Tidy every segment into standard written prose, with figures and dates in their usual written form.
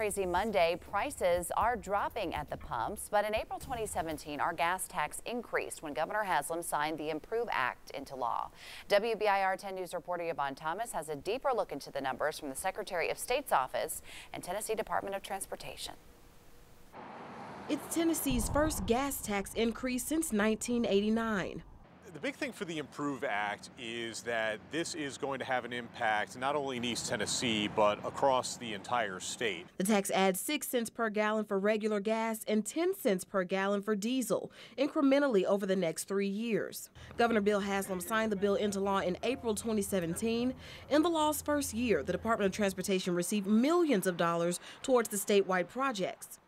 Crazy Monday. Prices are dropping at the pumps, but in April 2017, our gas tax increased when Governor Haslam signed the Improve Act into law. WBIR 10 News reporter Yvonne Thomas has a deeper look into the numbers from the Secretary of State's office and Tennessee Department of Transportation. It's Tennessee's first gas tax increase since 1989. The big thing for the Improve Act is that this is going to have an impact not only in East Tennessee, but across the entire state. The tax adds 6 cents per gallon for regular gas and 10 cents per gallon for diesel, incrementally over the next 3 years. Governor Bill Haslam signed the bill into law in April 2017. In the law's first year, the Department of Transportation received millions of dollars towards the statewide projects.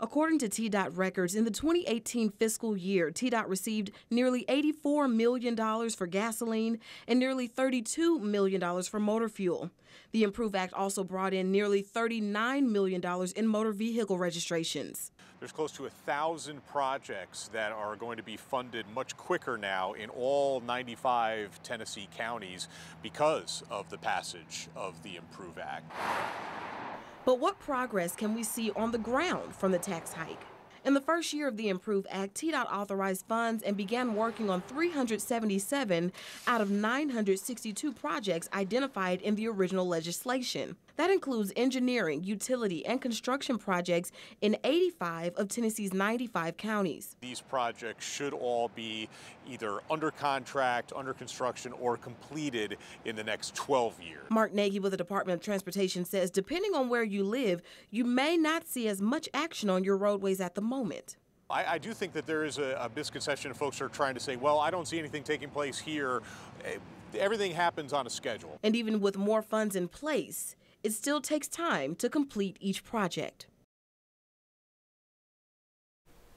According to TDOT records, in the 2018 fiscal year, TDOT received nearly $84 million for gasoline and nearly $32 million for motor fuel. The Improve Act also brought in nearly $39 million in motor vehicle registrations. There's close to 1,000 projects that are going to be funded much quicker now in all 95 Tennessee counties because of the passage of the Improve Act. But what progress can we see on the ground from the tax hike? In the first year of the Improve Act, TDOT authorized funds and began working on 377 out of 962 projects identified in the original legislation. That includes engineering, utility, and construction projects in 85 of Tennessee's 95 counties. These projects should all be either under contract, under construction, or completed in the next 12 years. Mark Nagy with the Department of Transportation says depending on where you live, you may not see as much action on your roadways at the moment. I do think that there is a misconception. Folks are trying to say, well, I don't see anything taking place here. Everything happens on a schedule. And even with more funds in place, it still takes time to complete each project.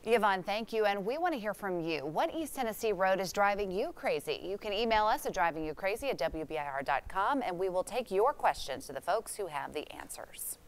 Yvonne, thank you. And we want to hear from you. What East Tennessee road is driving you crazy? You can email us at drivingyoucrazy@wbir.com, and we will take your questions to the folks who have the answers.